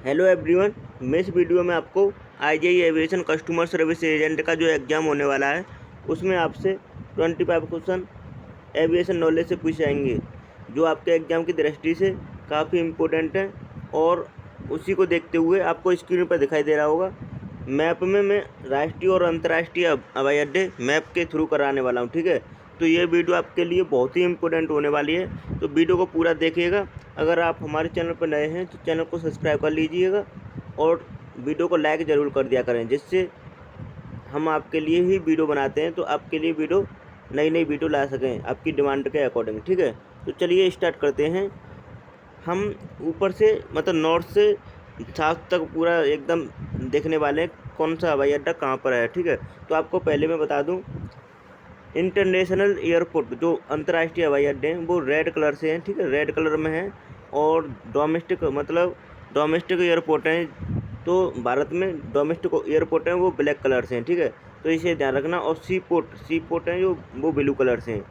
Hello everyone. मैं इस video में आपको IGI aviation customer service agent का जो एग्ज़ाम होने वाला है उसमें आपसे 25 क्वेश्चन एविएशन नॉलेज से पूछे जाएंगे, जो आपके एग्ज़ाम की दृष्टि से काफ़ी इम्पोर्टेंट है। और उसी को देखते हुए आपको स्क्रीन पर दिखाई दे रहा होगा मैप में मैं राष्ट्रीय और अंतर्राष्ट्रीय हवाई अड्डे मैप के थ्रू कराने वाला हूँ। ठीक है, तो ये वीडियो आपके लिए बहुत ही इम्पोर्टेंट होने वाली है, तो वीडियो को पूरा देखिएगा। अगर आप हमारे चैनल पर नए हैं तो चैनल को सब्सक्राइब कर लीजिएगा और वीडियो को लाइक ज़रूर कर दिया करें, जिससे हम आपके लिए ही वीडियो बनाते हैं तो आपके लिए वीडियो नई वीडियो ला सकें आपकी डिमांड के अकॉर्डिंग। ठीक है, तो चलिए स्टार्ट करते हैं। हम ऊपर से मतलब नॉर्थ से साउथ तक पूरा एकदम देखने वाले हैं कौन सा हवाई अड्डा कहाँ पर है। ठीक है, तो आपको पहले मैं बता दूं, इंटरनेशनल एयरपोर्ट जो अंतर्राष्ट्रीय हवाई अड्डे हैं वो रेड कलर से हैं। ठीक है, रेड कलर में है। और डोमेस्टिक मतलब डोमेस्टिक एयरपोर्ट हैं, तो भारत में डोमेस्टिक एयरपोर्ट हैं वो ब्लैक कलर से हैं। ठीक है, तो इसे ध्यान रखना। और सी पोर्ट हैं जो वो ब्लू कलर से हैं,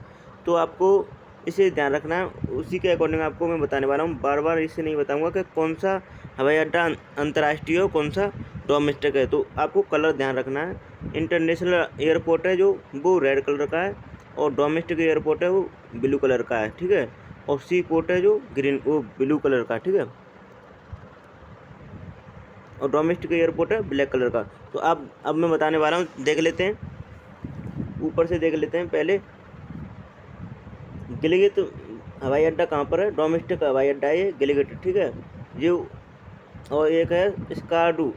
तो आपको इसे ध्यान रखना है। उसी के अकॉर्डिंग आपको मैं बताने वाला हूँ, बार बार इसे नहीं बताऊँगा कि कौन सा हवाई अड्डा अंतर्राष्ट्रीय और कौन सा डोमेस्टिक है। तो आपको कलर ध्यान रखना है। इंटरनेशनल एयरपोर्ट है जो वो रेड कलर का है, और डोमेस्टिक एयरपोर्ट है वो ब्लू कलर का है। ठीक है, और सी पोर्ट है जो वो ब्लू कलर का। ठीक है, और डोमेस्टिक एयरपोर्ट है ब्लैक कलर का। तो अब मैं बताने वाला हूँ, देख लेते हैं, ऊपर से देख लेते हैं पहले। गिलगित हवाई अड्डा कहाँ पर है? डोमेस्टिक हवाई अड्डा है ये गिलगित। ठीक है, ये। और एक है स्कार्डू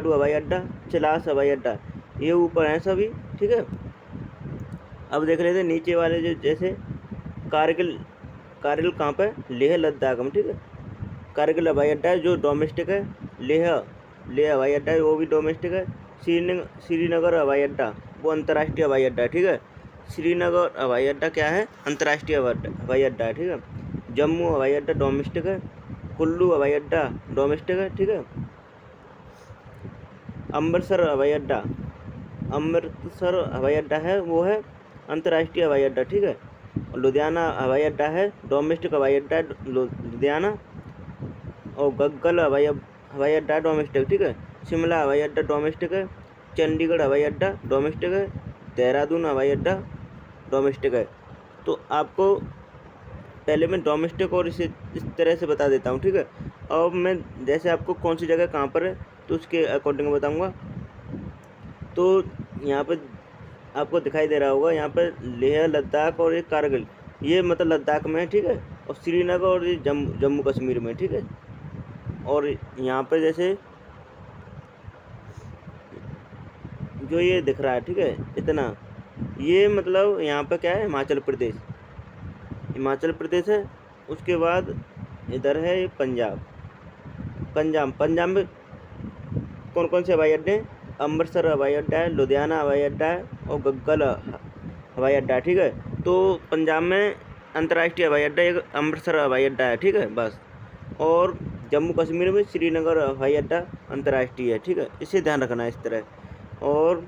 हवाई अड्डा, चिलास हवाई अड्डा, ये ऊपर हैं सभी। ठीक है, अब देख लेते हैं नीचे वाले जो, जैसे कारगिल कारगिल कहाँ पे? लेह लद्दाख में। ठीक है, कारगिल हवाई अड्डा है जो डोमेस्टिक है। लेह लेह हवाई अड्डा है वो भी डोमेस्टिक है। श्रीनगर हवाई अड्डा वो अंतर्राष्ट्रीय हवाई अड्डा है। ठीक है, श्रीनगर हवाई अड्डा क्या है? अंतर्राष्ट्रीय हवाई अड्डा है। ठीक है, जम्मू हवाई अड्डा डोमेस्टिक है। कुल्लू हवाई अड्डा डोमेस्टिक है। ठीक है, अमृतसर हवाई अड्डा है वो है अंतर्राष्ट्रीय हवाई अड्डा। ठीक है, लुधियाना हवाई अड्डा है डोमेस्टिक हवाई अड्डा है लुधियाना। और गग्गल हवाई अड्डा है डोमेस्टिक। ठीक है, शिमला हवाई अड्डा डोमेस्टिक है। चंडीगढ़ हवाई अड्डा डोमेस्टिक है। देहरादून हवाई अड्डा डोमेस्टिक है। तो आपको पहले मैं डोमेस्टिक और इस तरह से बता देता हूँ। ठीक है, अब मैं जैसे आपको कौन सी जगह कहाँ पर है तो उसके अकॉर्डिंग बताऊँगा। तो यहाँ पर आपको दिखाई दे रहा होगा, यहाँ पर लेह लद्दाख और ये कारगिल, ये मतलब लद्दाख में है। ठीक है, और श्रीनगर और ये जम्मू कश्मीर में। ठीक है, और यहाँ पे जैसे जो ये दिख रहा है, ठीक है, इतना, ये मतलब यहाँ पे क्या है? हिमाचल प्रदेश है। उसके बाद इधर है ये पंजाब में कौन कौन से हवाई अड्डे हैं? अमृतसर हवाई अड्डा है, लुधियाना हवाई अड्डा है, और गग्गल हवाई अड्डा है। ठीक है, तो पंजाब में अंतर्राष्ट्रीय हवाई अड्डा एक अमृतसर हवाई अड्डा है। ठीक है, बस। और जम्मू कश्मीर में श्रीनगर हवाई अड्डा अंतर्राष्ट्रीय है। ठीक है, इसे ध्यान रखना है इस तरह। और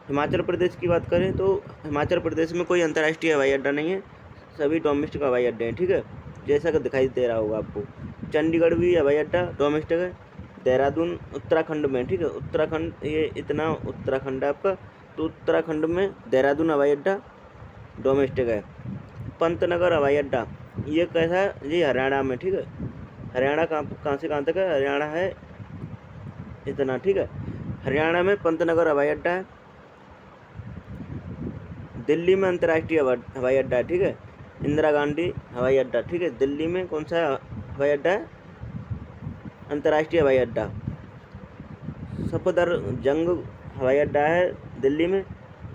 हिमाचल प्रदेश की बात करें तो हिमाचल प्रदेश में कोई अंतर्राष्ट्रीय हवाई अड्डा नहीं है, सभी डोमेस्टिक हवाई अड्डे हैं। ठीक है, जैसा कि दिखाई दे रहा होगा आपको। चंडीगढ़ भी हवाई अड्डा डोमेस्टिक है। देहरादून उत्तराखंड में। ठीक है, उत्तराखंड, ये इतना उत्तराखंड है आपका, तो उत्तराखंड में देहरादून हवाई अड्डा डोमेस्टिक है। पंतनगर हवाई अड्डा ये कैसा है? ये हरियाणा में। ठीक है, हरियाणा कहाँ से कहाँ तक है? हरियाणा है इतना। ठीक है, हरियाणा में पंतनगर हवाई अड्डा है। दिल्ली में अंतर्राष्ट्रीय हवाई अड्डा है। ठीक है, इंदिरा गांधी हवाई अड्डा। ठीक है, दिल्ली में कौन सा हवाई अड्डा है? अंतर्राष्ट्रीय हवाई अड्डा। सफदरजंग हवाई अड्डा है दिल्ली में।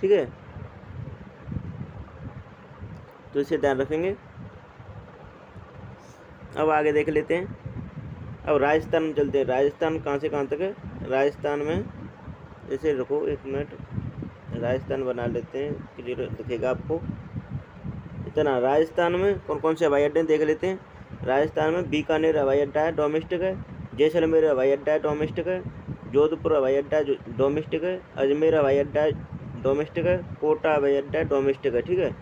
ठीक है, तो इसे ध्यान रखेंगे। अब आगे देख लेते हैं। अब राजस्थान में चलते हैं। राजस्थान कहाँ से कहाँ तक है? राजस्थान में जैसे, रुको एक मिनट, राजस्थान बना लेते हैं, क्लियर दिखेगा आपको इतना। राजस्थान में कौन कौन से हवाई अड्डे देख लेते हैं। राजस्थान में बीकानेर हवाई अड्डा है डोमेस्टिक है। जैसलमेर हवाई अड्डा है डोमेस्टिक है। जोधपुर हवाई अड्डा डोमेस्टिक है। अजमेर हवाई अड्डा डोमेस्टिक है। कोटा हवाई अड्डा डोमेस्टिक है। ठीक है,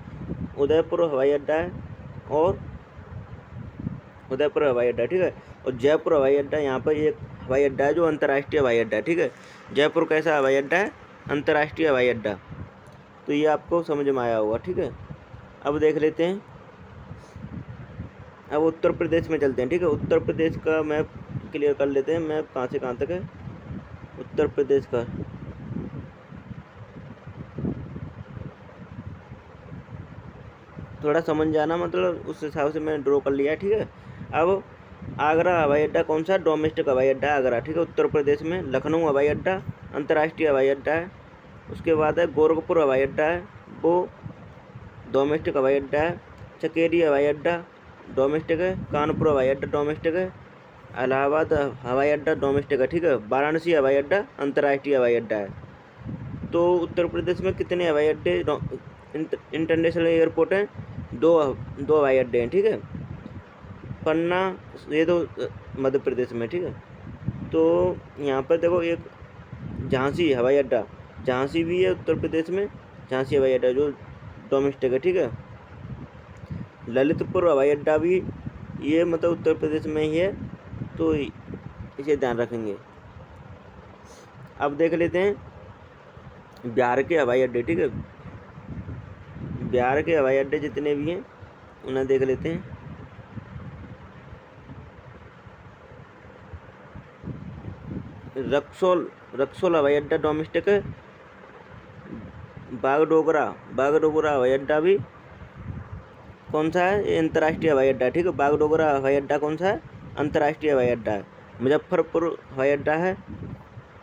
उदयपुर हवाई अड्डा है। और उदयपुर हवाई अड्डा, ठीक है। और जयपुर हवाई अड्डा, यहाँ पर एक हवाई अड्डा है जो अंतर्राष्ट्रीय हवाई अड्डा है, ठीक है। जयपुर कैसा हवाई अड्डा है? अंतर्राष्ट्रीय हवाई अड्डा। तो ये आपको समझ में आया होगा, ठीक है। अब देख लेते हैं, अब उत्तर प्रदेश में चलते हैं, ठीक है। उत्तर प्रदेश का मैप क्लियर कर लेते हैं। मैप कहाँ से कहाँ तक है उत्तर प्रदेश का। थोड़ा समझ जाना, मतलब उस हिसाब से मैंने ड्रॉ कर लिया है, ठीक है। अब आगरा हवाई अड्डा कौन सा? डोमेस्टिक हवाई अड्डा आगरा, ठीक है, उत्तर प्रदेश में। लखनऊ हवाई अड्डा अंतर्राष्ट्रीय हवाई अड्डा है। उसके बाद है गोरखपुर हवाई अड्डा है, वो डोमेस्टिक हवाई अड्डा है। चकेरी हवाई अड्डा डोमेस्टिक है। कानपुर हवाई अड्डा डोमेस्टिक है। इलाहाबाद हवाई अड्डा डोमेस्टिक है, ठीक है। वाराणसी हवाई अड्डा अंतर्राष्ट्रीय हवाई अड्डा है। तो उत्तर प्रदेश में कितने हवाई अड्डे इंटरनेशनल एयरपोर्ट हैं? दो हवाई अड्डे हैं, ठीक है। पन्ना, ये तो मध्य प्रदेश में, ठीक है। तो यहाँ पर देखो एक झांसी हवाई अड्डा, झांसी भी है उत्तर प्रदेश में, झांसी हवाई अड्डा जो डोमेस्टिक है, ठीक है। ललितपुर हवाई अड्डा भी ये मतलब उत्तर प्रदेश में ही है, तो इसे ध्यान रखेंगे। अब देख लेते हैं बिहार के हवाई अड्डे, ठीक है। बिहार के हवाई अड्डे जितने भी हैं उन्हें देख लेते हैं। रक्सौल हवाई अड्डा डोमेस्टिक है। बागडोगरा हवाई अड्डा भी कौन सा है? ये अंतर्राष्ट्रीय हवाई अड्डा है, ठीक है। बागडोगरा हवाई अड्डा कौन सा है? अंतर्राष्ट्रीय हवाई अड्डा है। मुजफ्फरपुर हवाई अड्डा है,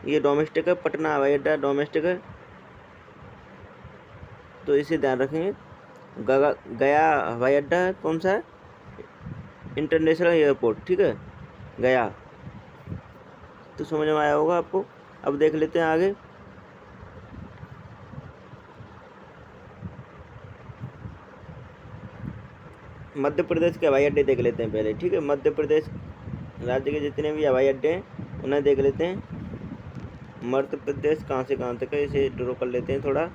ये डोमेस्टिक है। पटना हवाई अड्डा डोमेस्टिक है, तो इसे ध्यान रखेंगे। गया हवाई अड्डा है, कौन सा है? इंटरनेशनल एयरपोर्ट, ठीक है, गया। तो समझ में आया होगा आपको। अब देख लेते हैं आगे। मध्य प्रदेश के हवाई अड्डे देख लेते हैं पहले, ठीक है। मध्य प्रदेश राज्य के जितने भी हवाई अड्डे हैं उन्हें देख लेते हैं। मध्य प्रदेश कहाँ से कहाँ तक है, इसे ड्रॉ कर लेते हैं थोड़ा।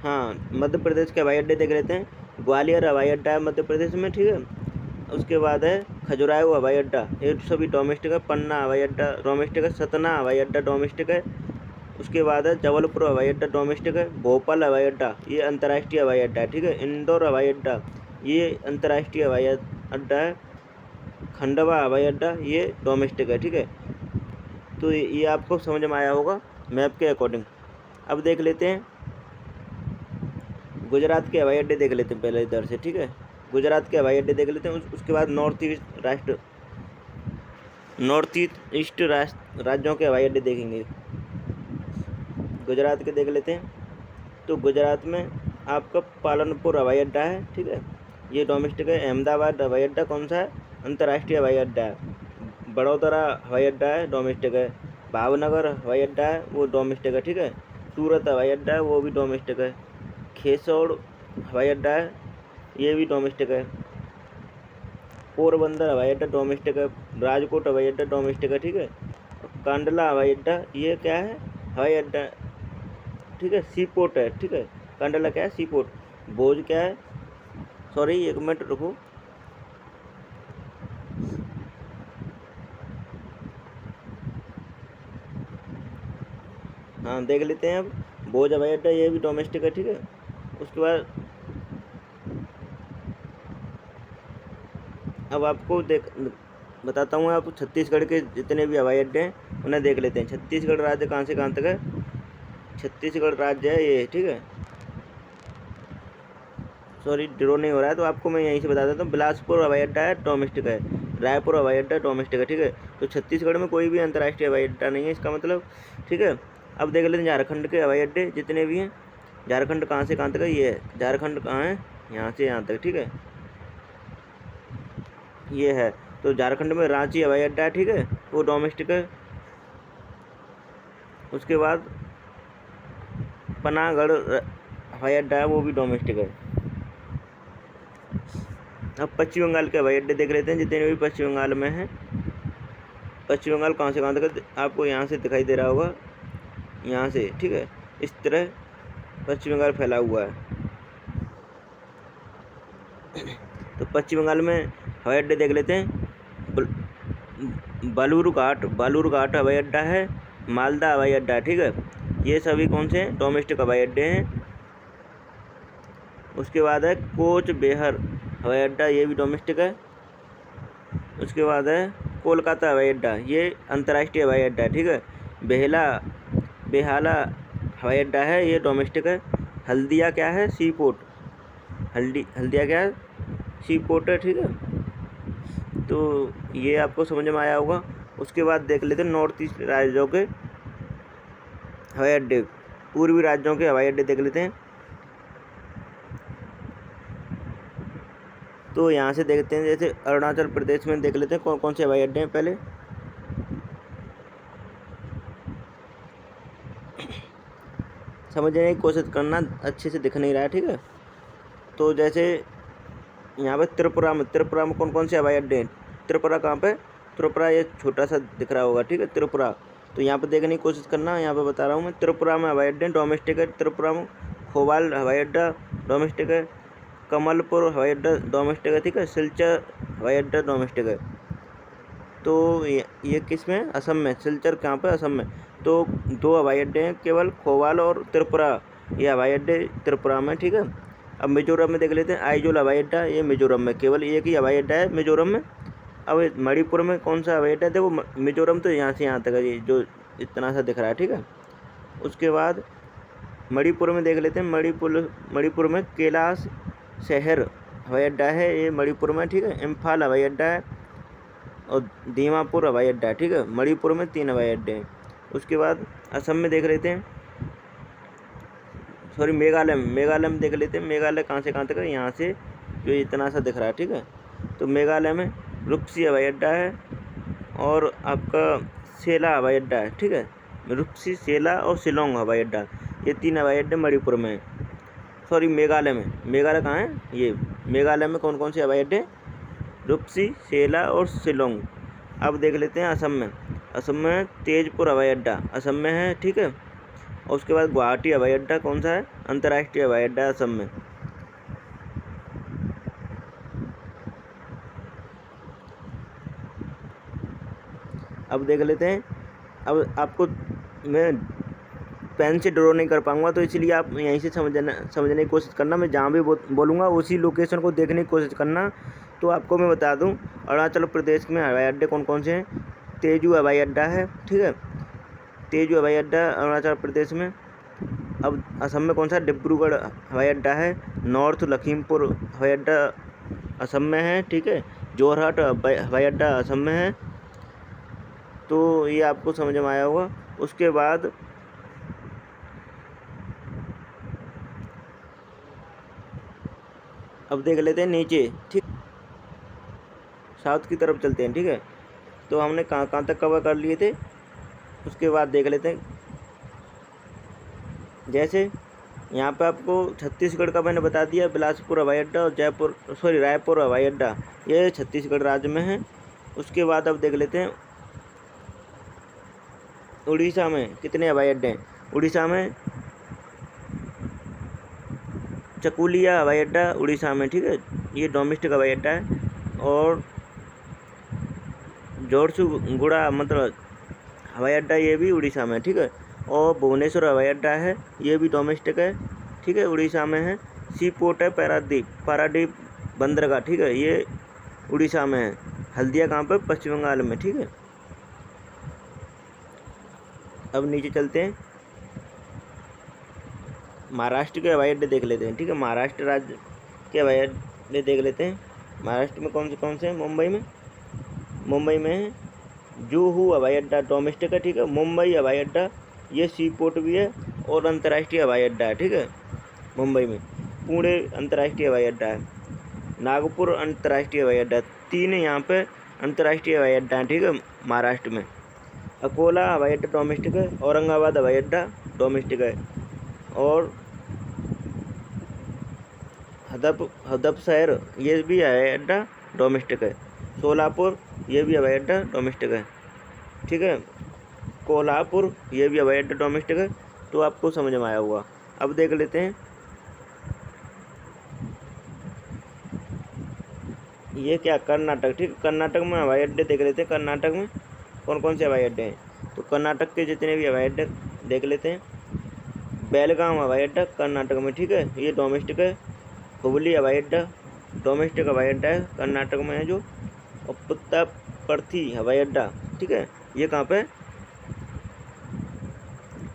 हाँ, मध्य प्रदेश के हवाई अड्डे देख लेते हैं। ग्वालियर हवाई अड्डा है मध्य प्रदेश में, ठीक है। उसके बाद है खजुराहो हवाई अड्डा, ये सभी डोमेस्टिक है। पन्ना हवाई अड्डा डोमेस्टिक है। सतना हवाई अड्डा डोमेस्टिक है। उसके बाद है जबलपुर हवाई अड्डा डोमेस्टिक है। भोपाल हवाई अड्डा ये अंतर्राष्ट्रीय हवाई अड्डा है, ठीक है। इंदौर हवाई अड्डा ये अंतर्राष्ट्रीय हवाई अड्डा है। खंडवा हवाई अड्डा ये डोमेस्टिक है, ठीक है। तो ये आपको समझ में आया होगा मैप के अकॉर्डिंग। अब देख लेते हैं गुजरात के हवाई अड्डे देख लेते हैं पहले इधर से, ठीक है। गुजरात के हवाई अड्डे देख लेते हैं। उसके बाद नॉर्थ ईस्ट राज्यों के हवाई अड्डे देखेंगे। गुजरात के देख लेते हैं। तो गुजरात में आपका पालनपुर हवाई अड्डा है, ठीक है, ये डोमेस्टिक है। अहमदाबाद हवाई अड्डा कौन सा है? अंतर्राष्ट्रीय हवाई अड्डा है। बड़ौदा हवाई अड्डा है, डोमेस्टिक है। भावनगर हवाई अड्डा है, वो डोमेस्टिक है, ठीक है। सूरत हवाई अड्डा है, वो भी डोमेस्टिक है। खेसौड़ हवाई अड्डा है, ये भी डोमेस्टिक है। पोरबंदर हवाई अड्डा डोमेस्टिक है। राजकोट हवाई अड्डा डोमेस्टिक है, ठीक है। कांडला हवाई अड्डा ये क्या है? हवाई अड्डा, ठीक है, सी पोर्ट है, ठीक है। कांडला क्या है? सी पोर्ट। भोज क्या है? सॉरी, एक मिनट रुको। हाँ, देख लेते हैं अब। भोज हवाई अड्डा ये भी डोमेस्टिक है, ठीक है। उसके बाद अब आपको बताता हूँ। आप छत्तीसगढ़ के जितने भी हवाई अड्डे हैं उन्हें देख लेते हैं। छत्तीसगढ़ राज्य कहाँ से कहाँ तक है? छत्तीसगढ़ राज्य है ये, ठीक है। सॉरी, ड्रॉ नहीं हो रहा है, तो आपको मैं यहीं से बता देता हूँ। बिलासपुर हवाई अड्डा है, डोमेस्टिक है। रायपुर हवाई अड्डा डोमेस्टिक है, ठीक है। तो छत्तीसगढ़ में कोई भी अंतर्राष्ट्रीय हवाई अड्डा नहीं है, इसका मतलब, ठीक है। अब देख लेते हैं झारखंड के हवाई अड्डे जितने भी हैं। झारखंड कहाँ से कहाँ तक है? ये है झारखंड, कहाँ है? यहाँ से यहाँ तक, ठीक है, ये है। तो झारखंड में रांची हवाई अड्डा है, ठीक है, वो डोमेस्टिक है। उसके बाद पनागढ़ हवाई अड्डा है, वो भी डोमेस्टिक है। अब पश्चिम बंगाल के हवाई अड्डे देख लेते हैं जितने भी पश्चिम बंगाल में हैं। पश्चिम बंगाल कहाँ से कहाँ तक? आपको यहाँ से दिखाई दे रहा होगा, यहाँ से, ठीक है। इस तरह पश्चिम बंगाल फैला हुआ है। तो पश्चिम बंगाल में हवाई अड्डे देख लेते हैं। बालूरघाट हवाई अड्डा है, मालदा हवाई अड्डा है, ठीक है। ये सभी कौन से हैं? डोमेस्टिक हवाई अड्डे हैं। उसके बाद है कोच बेहर हवाई अड्डा, ये भी डोमेस्टिक है। उसके बाद है कोलकाता हवाई अड्डा, ये अंतर्राष्ट्रीय हवाई अड्डा है, ठीक है। बेहाला हवाई अड्डा है, ये डोमेस्टिक है। हल्दिया क्या है? सी पोर्ट। हल्दिया क्या है? सी पोर्ट है, ठीक है। तो ये आपको समझ में आया होगा। उसके बाद देख लेते हैं नॉर्थ ईस्ट राज्यों के हवाई अड्डे, पूर्वी राज्यों के हवाई अड्डे देख लेते हैं। तो यहाँ से देखते हैं, जैसे अरुणाचल प्रदेश में देख लेते हैं कौन कौन से हवाई अड्डे हैं। पहले समझने की कोशिश करना, अच्छे से दिख नहीं रहा है, ठीक है। तो जैसे यहाँ पे त्रिपुरा में कौन कौन से हवाई अड्डे हैं? त्रिपुरा कहाँ पे? त्रिपुरा ये छोटा सा दिख रहा होगा, ठीक है, त्रिपुरा। तो यहाँ पे देखने की कोशिश करना, यहाँ पे बता रहा हूँ मैं। त्रिपुरा में हवाई अड्डे डोमेस्टिक है। त्रिपुरा में खोवाल हवाई अड्डा डोमेस्टिक है। कमलपुर हवाई अड्डा डोमेस्टिक है, ठीक है। सिलचर हवाई अड्डा डोमेस्टिक है। तो ये किस में? असम में। सिलचर कहाँ पे? असम में। तो 2 हवाई अड्डे हैं केवल, खोवाल और त्रिपुरा। ये हवाई अड्डे त्रिपुरा में, ठीक है। अब मिजोरम में देख लेते हैं, आइजोल हवाई अड्डा, ये मिजोरम में, केवल एक ही हवाई अड्डा है मिजोरम में। अब मणिपुर में कौन सा हवाई अड्डा है? देखो मिजोरम तो यहाँ से यहाँ तक है, ये जो इतना सा दिख रहा है, ठीक है। उसके बाद मणिपुर में देख लेते हैं, मणिपुर में कैलाश शहर हवाई अड्डा है, ये मणिपुर में, ठीक है। इम्फाल हवाई अड्डा है और दीमापुर हवाई अड्डा है, ठीक है। मणिपुर में 3 हवाई अड्डे हैं। उसके बाद असम में देख लेते हैं, सॉरी मेघालय में देख लेते हैं। मेघालय कहाँ से कहाँ तक है? यहाँ से जो इतना सा दिख रहा है, ठीक है। तो मेघालय में रुक्सी हवाई अड्डा है और आपका सेला हवाई अड्डा है, ठीक है। रुक्सी, सेला और शिलोंग हवाई अड्डा, ये 3 हवाई अड्डे मणिपुर में हैं। सॉरी मेघालय में। मेघालय कहाँ है? ये मेघालय में कौन कौन से हवाई अड्डे? रुक्सी, सेला और शिलोंग। अब देख लेते हैं असम में तेजपुर हवाई अड्डा असम में है, ठीक है। और उसके बाद गुवाहाटी हवाई अड्डा कौन सा है? अंतर्राष्ट्रीय हवाई अड्डा असम में। अब देख लेते हैं, अब आपको मैं पेन से ड्रॉ नहीं कर पाऊंगा, तो इसलिए आप यहीं से समझने की कोशिश करना। मैं जहाँ भी बोलूँगा उसी लोकेशन को देखने की कोशिश करना। तो आपको मैं बता दूं, अरुणाचल प्रदेश में हवाई अड्डे कौन कौन से हैं? तेजू हवाई अड्डा है, ठीक है। तेजू हवाई अड्डा अरुणाचल प्रदेश में। अब असम में कौन सा? डिब्रूगढ़ हवाई अड्डा है। नॉर्थ लखीमपुर हवाई अड्डा असम में है, ठीक है। जोरहाट हवाई अड्डा असम में है। तो ये आपको समझ में आया होगा। उसके बाद अब देख लेते हैं नीचे, ठीक, साउथ की तरफ चलते हैं, ठीक है। तो हमने कहाँ कहाँ तक कवर कर लिए थे, उसके बाद देख लेते हैं। जैसे यहाँ पे आपको छत्तीसगढ़ का मैंने बता दिया, बिलासपुर हवाई अड्डा और रायपुर हवाई अड्डा, ये छत्तीसगढ़ राज्य में है। उसके बाद अब देख लेते हैं उड़ीसा में कितने हवाई अड्डे हैं। उड़ीसा में चकुलिया हवाई अड्डा उड़ीसा में, ठीक है, ये डोमेस्टिक हवाई अड्डा है। और जोरसुगुड़ा मतलब हवाई अड्डा, ये भी उड़ीसा में, ठीक है। और भुवनेश्वर हवाई अड्डा है, ये भी डोमेस्टिक है, ठीक है, उड़ीसा में है। सी पोर्ट है पारादीप बंदरगाह, ठीक है, ये उड़ीसा में है। हल्दिया कहाँ पर? पश्चिम बंगाल में, ठीक है। अब नीचे चलते हैं, महाराष्ट्र के हवाई अड्डे देख लेते हैं, ठीक है। महाराष्ट्र राज्य के हवाई अड्डे देख लेते हैं। महाराष्ट्र में कौन से हैं? मुंबई में है जुहू हवाई अड्डा, डोमेस्टिक है, ठीक है। मुंबई हवाई अड्डा, ये सी पोर्ट भी है और अंतर्राष्ट्रीय हवाई अड्डा है, ठीक है। मुंबई में पुणे अंतर्राष्ट्रीय हवाई अड्डा है। नागपुर अंतर्राष्ट्रीय हवाई अड्डा, 3 यहाँ पे अंतर्राष्ट्रीय हवाई अड्डा है, ठीक है, महाराष्ट्र में। अकोला हवाई अड्डा डोमेस्टिक है। औरंगाबाद हवाई अड्डा डोमेस्टिक है। और हदपसर ये भी हवाई अड्डा डोमेस्टिक है। सोलापुर ये भी हवाई अड्डा डोमेस्टिक है, ठीक है। कोल्हापुर ये भी हवाई अड्डा डोमेस्टिक है। तो आपको समझ में आया होगा। अब देख लेते हैं ये क्या कर्नाटक, ठीक। कर्नाटक में हवाई अड्डे देख लेते हैं। कर्नाटक में कौन कौन से हवाई अड्डे हैं, तो कर्नाटक के जितने भी हवाई अड्डे देख लेते हैं। बेलगाम हवाई अड्डा कर्नाटक में, ठीक है, ये डोमेस्टिक है। हुबली हवाई अड्डा डोमेस्टिक हवाई अड्डा है, कर्नाटक में है जो। और पुत्तापर्थी हवाई अड्डा, ठीक है, ये कहाँ पे,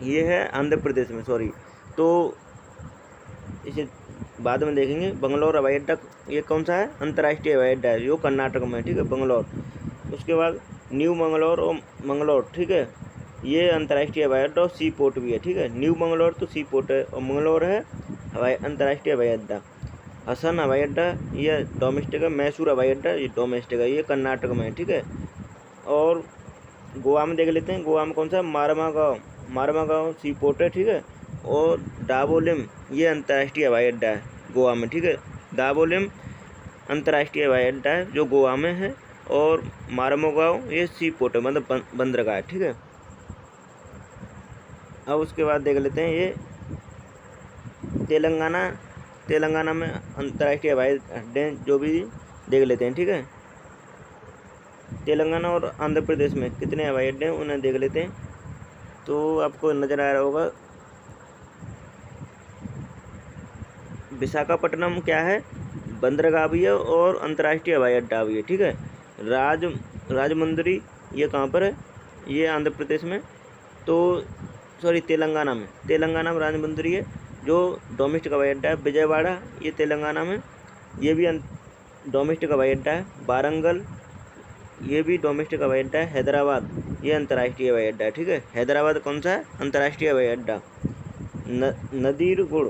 ये है आंध्र प्रदेश में, सॉरी। तो इसे बाद में देखेंगे। बंगलौर हवाई अड्डा ये कौन सा है, अंतर्राष्ट्रीय हवाई अड्डा है, जो कर्नाटक में है, ठीक है, बंगलौर। उसके बाद न्यू मंगलौर और मंगलौर, ठीक है, ये अंतर्राष्ट्रीय हवाई अड्डा और सी पोर्ट भी है, ठीक है। न्यू मंगलौर तो सी पोर्ट है और मंगलौर है हवाई अंतर्राष्ट्रीय हवाई अड्डा। हसन हवाई अड्डा ये डोमेस्टिक है। मैसूर हवाई अड्डा ये डोमेस्टिक है, ये कर्नाटक में है, ठीक है। और गोवा में देख लेते हैं। गोवा में कौन सा, मारमागांव सी पोर्ट है, ठीक है। और डाबोलिम ये अंतर्राष्ट्रीय हवाई अड्डा है गोवा में, ठीक है। डाबोलिम अंतर्राष्ट्रीय हवाई अड्डा है जो गोवा में है। और मारमोगांव ये सी पोर्ट है, मतलब बंदरगाह है, ठीक है। अब उसके बाद देख लेते हैं ये तेलंगाना में अंतर्राष्ट्रीय हवाई अड्डे जो भी देख लेते हैं, ठीक है। तेलंगाना और आंध्र प्रदेश में कितने हवाई अड्डे हैं उन्हें देख लेते हैं। तो आपको नज़र आ रहा होगा विशाखापट्टनम क्या है, बंदरगाह भी है और अंतर्राष्ट्रीय हवाई अड्डा भी है, ठीक है। राजमुंदरी ये कहाँ पर है, ये आंध्र प्रदेश में, तो सॉरी तेलंगाना में राजमुंदरी है जो डोमेस्टिक हवाई अड्डा है। विजयवाड़ा ये तेलंगाना में, ये भी डोमेस्टिक हवाई अड्डा है। वारंगल ये भी डोमेस्टिक हवाई अड्डा है। हैदराबाद ये अंतर्राष्ट्रीय हवाई अड्डा है, ठीक है। हैदराबाद कौन सा है, अंतर्राष्ट्रीय हवाई अड्डा। नदीरगुड़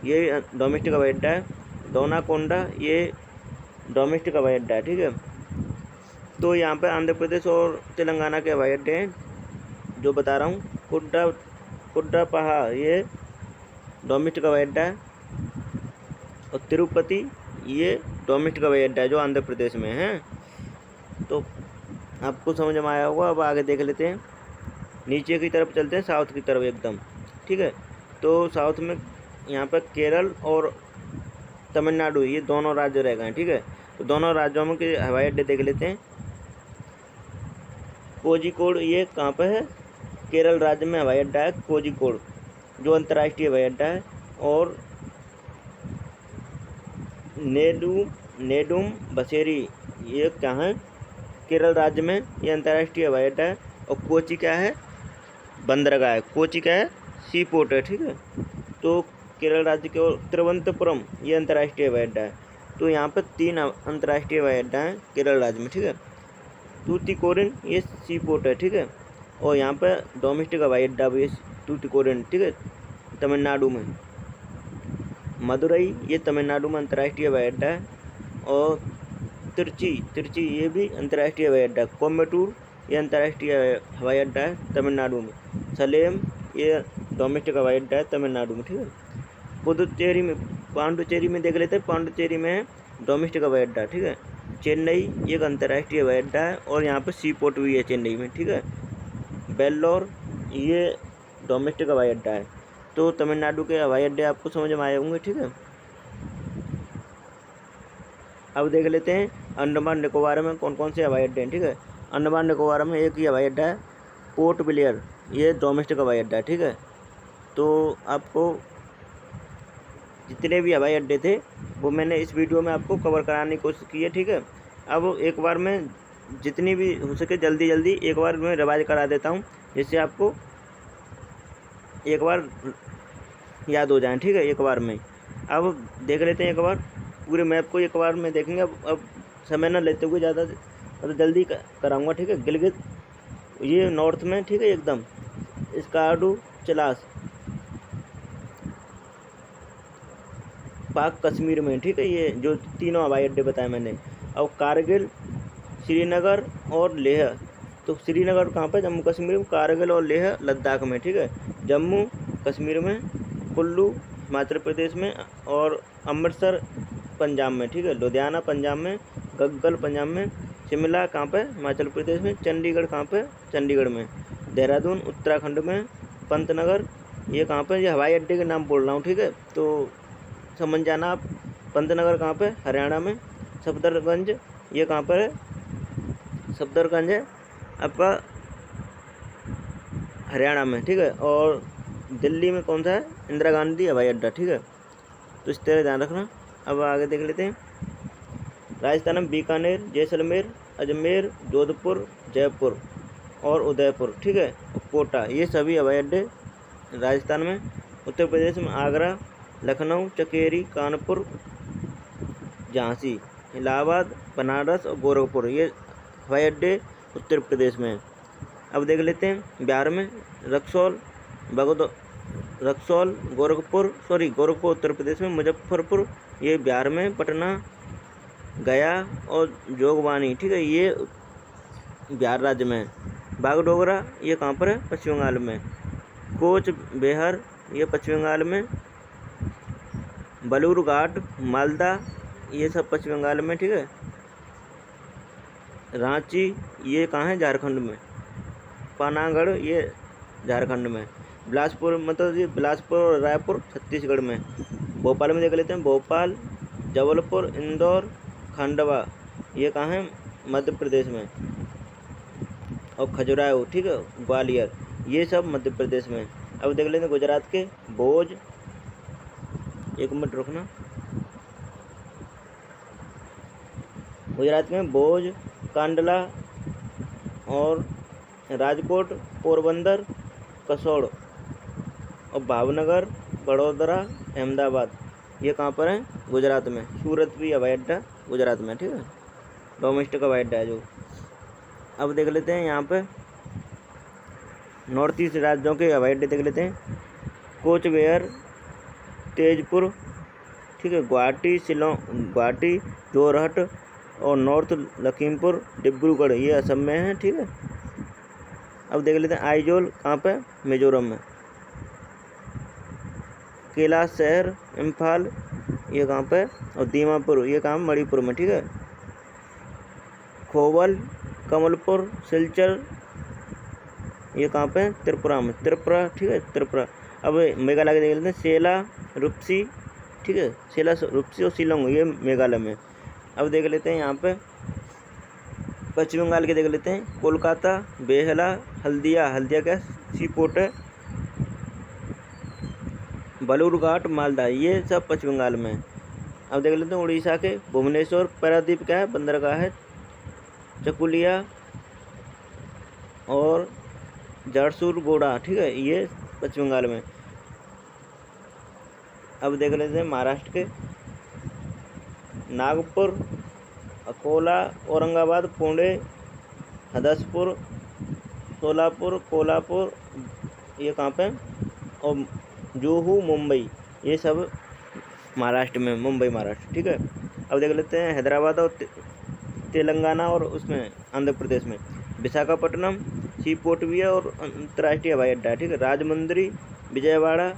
ये डोमेस्टिक हवाई अड्डा है। डोनाकोंडा ये डोमेस्टिक हवाई अड्डा है, ठीक है। तो यहाँ पे आंध्र प्रदेश और तेलंगाना के हवाई अड्डे हैं जो बता रहा हूँ। कुड्डापहा ये डोमेस्टिक हवाई अड्डा है। और तिरुपति ये डोमेस्टिक हवाई अड्डा है जो आंध्र प्रदेश में है। तो आपको समझ में आया होगा। अब आगे देख लेते हैं, नीचे की तरफ चलते हैं, साउथ की तरफ एकदम, ठीक है। तो साउथ में यहाँ पर केरल और तमिलनाडु ये दोनों राज्य रह गए, ठीक है। तो दोनों राज्यों में के हवाई अड्डे देख लेते हैं। कोझिकोड ये कहाँ पर है, केरल राज्य में हवाई अड्डा है कोझिकोड जो अंतर्राष्ट्रीय हवाई अड्डा है। और नेडुम बसेरी ये कहाँ है, केरल राज्य में, ये अंतर्राष्ट्रीय हवाई अड्डा है। और कोची क्या है, बंदरगाह है। कोची क्या है, सी पोर्ट है, ठीक है। तो केरल राज्य के, और तिरुवनंतपुरम ये अंतर्राष्ट्रीय हवाई अड्डा है। तो यहाँ पर 3 अंतर्राष्ट्रीय हवाई अड्डा हैं केरल राज्य में, ठीक है। तूतीकोरिन ये सी पोर्ट है, ठीक है। और यहाँ पर डोमेस्टिक हवाई अड्डा भी है तूतीकोरिन, ठीक है, तमिलनाडु में। मदुरई ये तमिलनाडु में अंतर्राष्ट्रीय हवाई अड्डा है। और तिरची ये भी अंतर्राष्ट्रीय हवाई अड्डा है। कोयम्बटूर ये अंतर्राष्ट्रीय हवाई अड्डा है तमिलनाडु में। सलेम ये डोमेस्टिक हवाई अड्डा है तमिलनाडु में, ठीक है। पांडुचेरी में देख लेते हैं। पांडुचेरी में है डोमेस्टिक हवाई अड्डा, ठीक है। चेन्नई ये अंतर्राष्ट्रीय हवाई अड्डा है और यहाँ पर सी पोर्ट भी है चेन्नई में, ठीक है। बेल्लोर ये डोमेस्टिक हवाई अड्डा है। तो तमिलनाडु के हवाई अड्डे आपको समझ में आए होंगे, ठीक है। अब देख लेते हैं अंडमान निकोबार में कौन कौन से हवाई अड्डे हैं, ठीक है। अंडमान निकोबार में एक ही हवाई अड्डा है, पोर्ट ब्लेयर ये डोमेस्टिक हवाई अड्डा है, ठीक है। तो आपको जितने भी हवाई अड्डे थे वो मैंने इस वीडियो में आपको कवर कराने की कोशिश की है, ठीक है। अब एक बार मैं जितनी भी हो सके जल्दी एक बार मैं रिवाइज करा देता हूँ, जिससे आपको एक बार याद हो जाए, ठीक है, एक बार में। अब देख लेते हैं एक बार पूरे मैप को, एक बार में देखेंगे। अब समय न लेते हुए ज़्यादा, मतलब जल्दी कराऊंगा, ठीक है। गिलगित ये नॉर्थ में, ठीक है, एकदम। स्कार्डू चलास पाक कश्मीर में, ठीक है, ये जो तीनों हवाई अड्डे बताए मैंने। और कारगिल, श्रीनगर और लेह। तो श्रीनगर कहाँ पर, जम्मू कश्मीर में। कारगिल और लेह लद्दाख में, ठीक है। जम्मू कश्मीर में, कुल्लू हिमाचल प्रदेश में, और अमृतसर पंजाब में, ठीक है। लुधियाना पंजाब में, गग्गल पंजाब में, शिमला कहाँ पर, हिमाचल प्रदेश में। चंडीगढ़ कहाँ पर, चंडीगढ़ में। देहरादून उत्तराखंड में। पंतनगर ये कहाँ पर, ये हवाई अड्डे के नाम बोल रहा हूँ, ठीक है, तो समझ जाना आप। पंतनगर कहाँ पे, हरियाणा में। सफदरगंज, ये कहाँ पर है, सफदरगंज है आपका हरियाणा में, ठीक है। और दिल्ली में कौन सा है, इंदिरा गांधी हवाई अड्डा, ठीक है। तो इस तरह ध्यान रखना। अब आगे देख लेते हैं। राजस्थान में बीकानेर, जैसलमेर, अजमेर, जोधपुर, जयपुर और उदयपुर, ठीक है, कोटा, ये सभी हवाई अड्डे राजस्थान में। उत्तर प्रदेश में आगरा, लखनऊ, चकेरी, कानपुर, झांसी, इलाहाबाद, बनारस और गोरखपुर, ये हवाई अड्डे उत्तर प्रदेश में हैं। अब देख लेते हैं बिहार में रक्सौल, गोरखपुर उत्तर प्रदेश में, मुजफ्फरपुर ये बिहार में, पटना, गया और जोगबानी, ठीक है, ये बिहार राज्य में है। बागडोगरा ये कहाँ पर है, पश्चिम बंगाल में। कोच बेहर ये पश्चिम बंगाल में। बलूरघाट, मालदा ये सब पश्चिम बंगाल में, ठीक है। रांची ये कहाँ है, झारखंड में। पानागढ़ ये झारखंड में। बिलासपुर मतलब ये बिलासपुर और रायपुर छत्तीसगढ़ में। भोपाल में देख लेते हैं, भोपाल, जबलपुर, इंदौर, खंडवा ये कहाँ है, मध्य प्रदेश में। और खजुराहो, ठीक है, ग्वालियर, ये सब मध्य प्रदेश में। अब देख लेते हैं गुजरात के भोज, एक मिनट रुकना, गुजरात में भोज, कांडला और राजकोट, पोरबंदर, कसौड़ और भावनगर, बड़ोदरा, अहमदाबाद ये कहाँ पर है, गुजरात में। सूरत भी हवाई अड्डा गुजरात में, ठीक है, डोमेस्टिक हवाई अड्डा है जो। अब देख लेते हैं यहाँ पे नॉर्थ ईस्ट राज्यों के हवाई अड्डे देख लेते हैं। कोचबिहार, तेजपुर, ठीक है, गुवाहाटी, शिलोंग, गुवाहाटी, जोरहट और नॉर्थ लखीमपुर, डिब्रूगढ़ ये असम में है, ठीक है। अब देख लेते हैं आइजोल कहाँ पे, मिजोरम में। कैलाश शहर, इम्फाल ये कहाँ पे, और दीमापुर ये कहाँ, मणिपुर में, ठीक है। खोवल, कमलपुर, सिलचर ये कहाँ पे, त्रिपुरा में, त्रिपुरा, ठीक है, त्रिपुरा। अब मेघालय के देख लेते हैं, सेला, रुपसी, ठीक है, सेला, रुपसी और शिलोंग ये मेघालय में। अब देख लेते हैं यहाँ पे पश्चिम बंगाल के देख लेते हैं, कोलकाता, बेहला, हल्दिया का सी पोर्ट है, बलूरघाट, मालदा ये सब पश्चिम बंगाल में। अब देख लेते हैं उड़ीसा के भुवनेश्वर, पारादीप का है, बंदरगाह है, चकुलिया और झारसुगुड़ा, ठीक है, ये पश्चिम बंगाल में। अब देख लेते हैं महाराष्ट्र के नागपुर, अकोला, औरंगाबाद, पुणे, हदसपुर, सोलापुर, कोल्हापुर ये कहाँ पे, और जुहू, मुंबई ये सब महाराष्ट्र में, मुंबई महाराष्ट्र, ठीक है। अब देख लेते हैं हैदराबाद और तेलंगाना और उसमें आंध्र प्रदेश में। विशाखापट्टनम, सी पोर्ट भी है और अंतर्राष्ट्रीय हवाई अड्डा है, ठीक है। राजमुंद्री, विजयवाड़ा,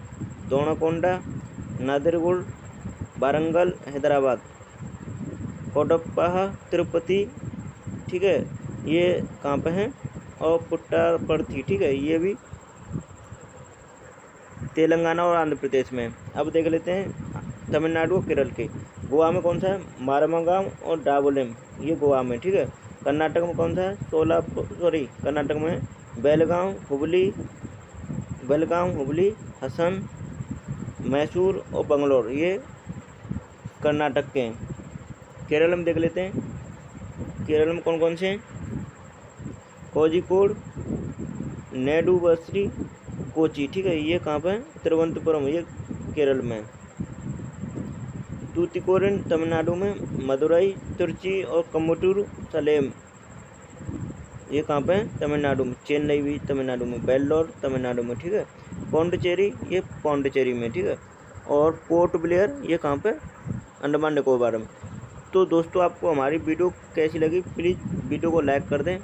दोनाकोंडा, नादिरगुड़, वारंगल, हैदराबाद, कोडप्पा, तिरुपति, ठीक है, ये कहाँ पे हैं, और पुट्टापर्थी, ठीक है, ये भी तेलंगाना और आंध्र प्रदेश में। अब देख लेते हैं तमिलनाडु और केरल के। गोवा में कौन सा है, मारमगांव और डाबोलेम ये गोवा में, ठीक है। कर्नाटक में कौन सा है, कर्नाटक में बेलगांव, हुबली, हसन, मैसूर और बंगलोर ये कर्नाटक के हैं। केरल में देख लेते हैं, केरल में कौन कौन से हैं, कोझिकोड, नेडुवस्री, कोची, ठीक है, ये कहाँ पे है, तिरुवनंतपुरम ये केरल में। तूतीकोरिन तमिलनाडु में, मदुरई, तिरुचि और कम्मटूर, सलेम ये कहाँ पे है, तमिलनाडु में। चेन्नई भी तमिलनाडु में, वेल्लोर तमिलनाडु में, ठीक है। पौंडीचेरी ये पौंडीचेरी में, ठीक है। और पोर्ट ब्लेयर ये कहाँ पे, अंडमान निकोबार में। तो दोस्तों आपको हमारी वीडियो कैसी लगी, प्लीज़ वीडियो को लाइक कर दें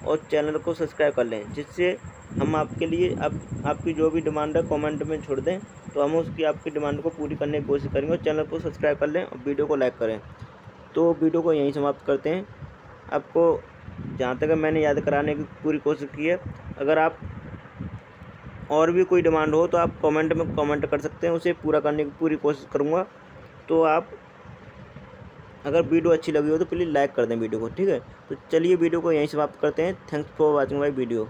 और चैनल को सब्सक्राइब कर लें, जिससे हम आपके लिए आपकी जो भी डिमांड है कमेंट में छोड़ दें, तो हम उसकी आपकी डिमांड को पूरी करने की कोशिश करेंगे। और चैनल को सब्सक्राइब कर लें और वीडियो को लाइक करें। तो वीडियो को यहीं समाप्त करते हैं। आपको जहाँ तक मैंने याद कराने की पूरी कोशिश की है। अगर आप और भी कोई डिमांड हो तो आप कमेंट में कमेंट कर सकते हैं, उसे पूरा करने की पूरी कोशिश करूँगा। तो आप अगर वीडियो अच्छी लगी हो तो प्लीज़ लाइक कर दें वीडियो को, ठीक है। तो चलिए वीडियो को यहीं समाप्त करते हैं। Thanks for watching my video.